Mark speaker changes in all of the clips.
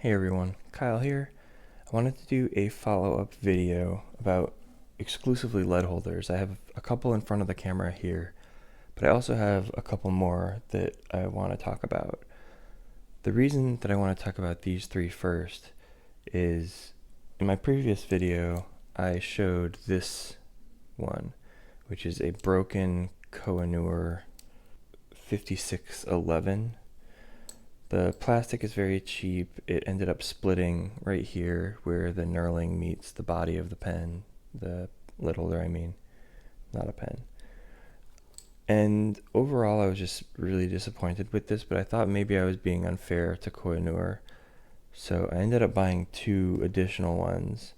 Speaker 1: Hey everyone, Kyle here. I wanted to do a follow-up video about exclusively lead holders. I have a couple in front of the camera here, but I also have a couple more that I want to talk about. The reason that I want to talk about these three first is in my previous video I showed this one, which is a broken Koh-I-Noor 5611. The plastic is very cheap. It ended up splitting right here where the knurling meets the body of the pen, the lid holder I mean, not a pen. And overall I was just really disappointed with this, but I thought maybe I was being unfair to Koh-I-Noor. So I ended up buying two additional ones.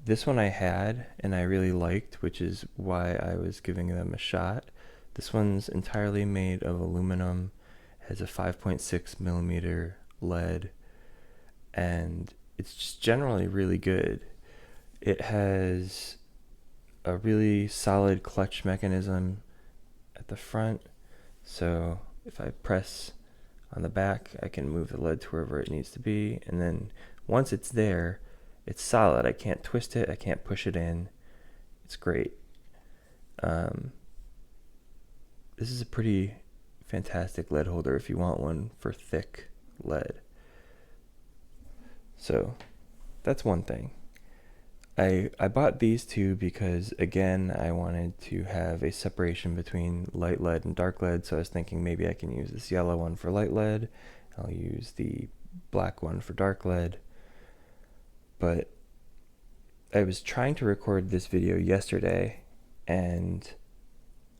Speaker 1: This one I had and I really liked, which is why I was giving them a shot. This one's entirely made of aluminum, has a 5.6 millimeter lead, and it's just generally really good. It has a really solid clutch mechanism at the front, so if I press on the back I can move the lead to wherever it needs to be, and then once it's there it's solid. I can't twist it, I can't push it in. It's great. This is a pretty fantastic lead holder if you want one for thick lead. So that's one thing. I bought these two because, again, I wanted to have a separation between light lead and dark lead, so I was thinking maybe I can use this yellow one for light lead, I'll use the black one for dark lead. But I was trying to record this video yesterday, and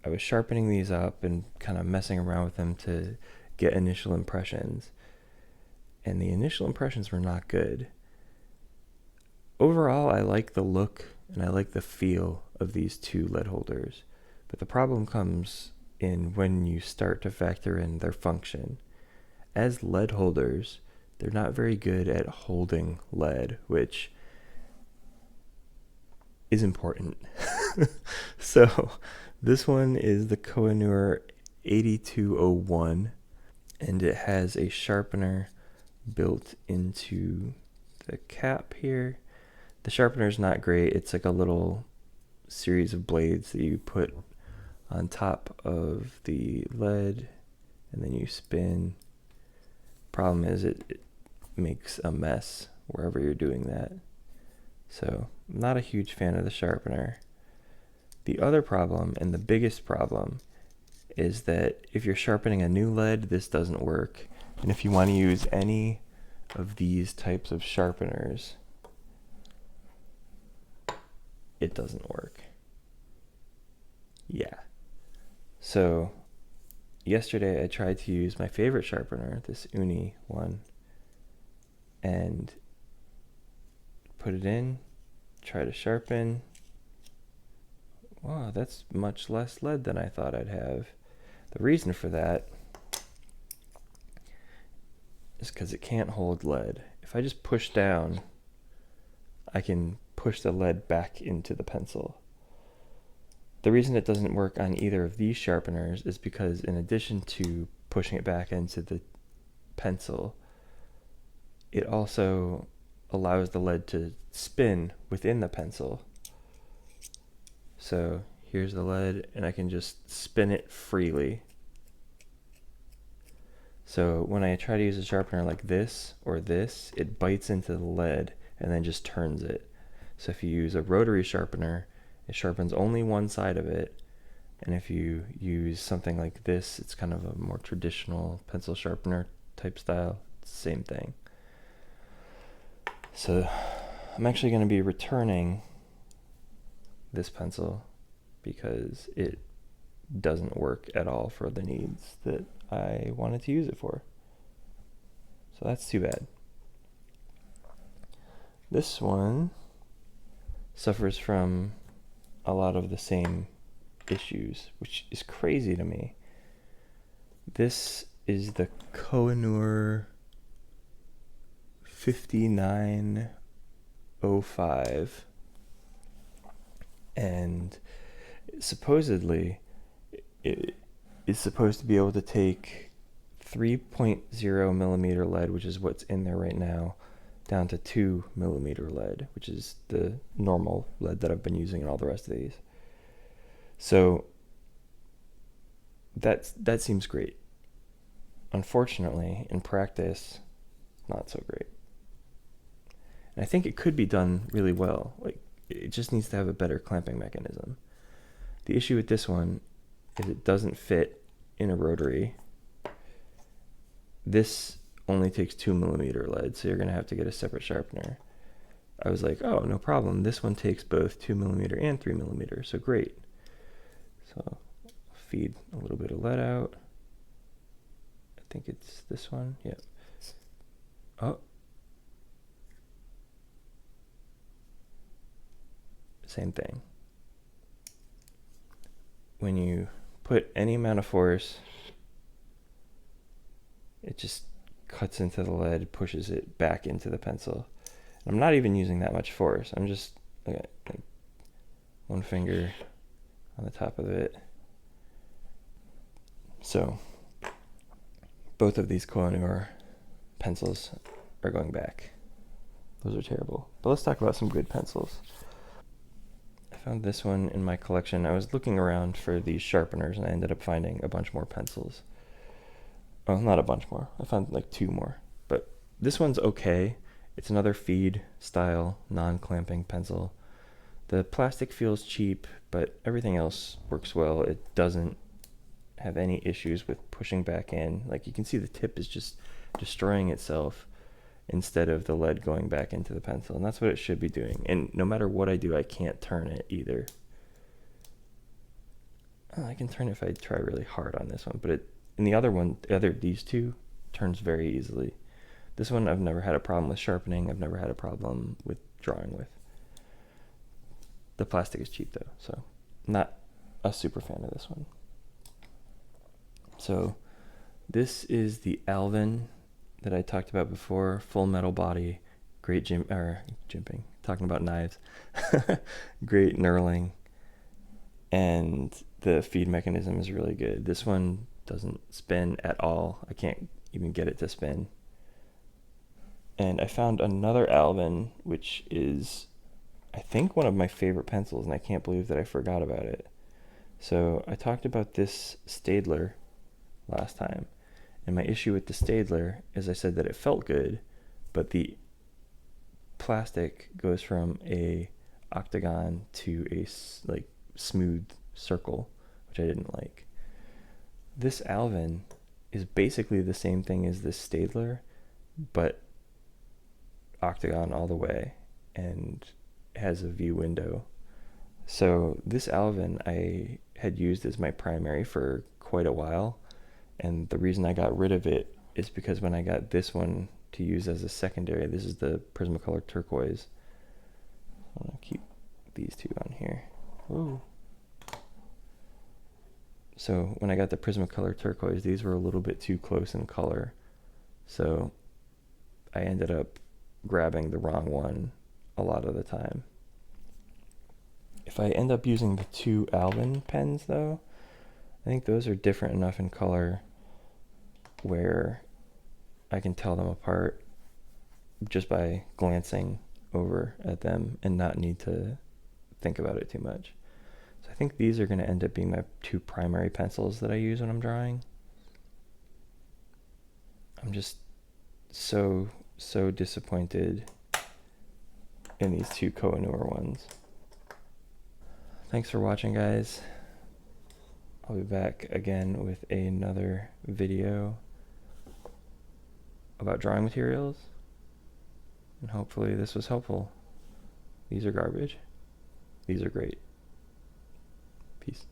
Speaker 1: I was sharpening these up and kind of messing around with them to get initial impressions, and the initial impressions were not good. Overall, I like the look and I like the feel of these two lead holders, but the problem comes in when you start to factor in their function. As lead holders, they're not very good at holding lead, which is important. So this one is the Koh-I-Noor 8201, and it has a sharpener built into the cap here. The sharpener is not great. It's like a little series of blades that you put on top of the lead and then you spin. Problem is it makes a mess wherever you're doing that. So I'm not a huge fan of the sharpener. The other problem, and the biggest problem, is that if you're sharpening a new lead, this doesn't work. And if you want to use any of these types of sharpeners, it doesn't work. Yeah. So yesterday I tried to use my favorite sharpener, this Uni one, and put it in, try to sharpen. Wow, that's much less lead than I thought I'd have. The reason for that is because it can't hold lead. If I just push down, I can push the lead back into the pencil. The reason it doesn't work on either of these sharpeners is because in addition to pushing it back into the pencil, it also allows the lead to spin within the pencil. So here's the lead, and I can just spin it freely. So when I try to use a sharpener like this or this, it bites into the lead and then just turns it. So if you use a rotary sharpener, it sharpens only one side of it. And if you use something like this, it's kind of a more traditional pencil sharpener type style. It's the same thing. So I'm actually going to be returning this pencil because it doesn't work at all for the needs that I wanted to use it for. So that's too bad. This one suffers from a lot of the same issues, which is crazy to me. This is the Koh-I-Noor 5905, and supposedly it is supposed to be able to take 3.0 millimeter lead, which is what's in there right now, down to 2 millimeter lead, which is the normal lead that I've been using in all the rest of these. So that seems great. Unfortunately, in practice, not so great. And I think it could be done really well. Like, it just needs to have a better clamping mechanism. The issue with this one is it doesn't fit in a rotary. This only takes 2 millimeter lead, so you're going to have to get a separate sharpener. I was like, oh, no problem. This one takes both 2 millimeter and 3 millimeter, so great. So feed a little bit of lead out. I think it's this one. Yeah. Oh. Same thing. When you put any amount of force, it just cuts into the lead, pushes it back into the pencil. And I'm not even using that much force. I'm just like one finger on the top of it. So both of these Koh-I-Noor pencils are going back. Those are terrible. But let's talk about some good pencils. I found this one in my collection. I was looking around for these sharpeners and I ended up finding a bunch more pencils. Well, not a bunch more. I found like 2 more. But this one's okay. It's another feed style, non-clamping pencil. The plastic feels cheap, but everything else works well. It doesn't have any issues with pushing back in. Like, you can see the tip is just destroying itself instead of the lead going back into the pencil, and that's what it should be doing. And no matter what I do, I can't turn it either. I can turn it if I try really hard on this one, but in the other one, these two, turns very easily. This one I've never had a problem with sharpening. I've never had a problem with drawing with. The plastic is cheap though, so not a super fan of this one. So this is the Alvin that I talked about before, full metal body, great jimping, talking about knives, great knurling, and the feed mechanism is really good. This one doesn't spin at all. I can't even get it to spin. And I found another Alvin, which is, I think, one of my favorite pencils, and I can't believe that I forgot about it. So I talked about this Staedtler last time, and my issue with the Staedtler is I said that it felt good, but the plastic goes from a octagon to a like smooth circle, which I didn't like. This Alvin is basically the same thing as this Staedtler, but octagon all the way, and has a view window. So this Alvin I had used as my primary for quite a while, and the reason I got rid of it is because when I got this one to use as a secondary, this is the Prismacolor turquoise. I'm gonna keep these two on here. Ooh. So when I got the Prismacolor turquoise, these were a little bit too close in color, so I ended up grabbing the wrong one a lot of the time. If I end up using the 2 Alvin pens though, I think those are different enough in color where I can tell them apart just by glancing over at them and not need to think about it too much. So I think these are going to end up being my 2 primary pencils that I use when I'm drawing. I'm just so disappointed in these 2 Koh-I-Noor ones. Thanks for watching, guys. I'll be back again with another video about drawing materials, and hopefully this was helpful. These are garbage. These are great. Peace.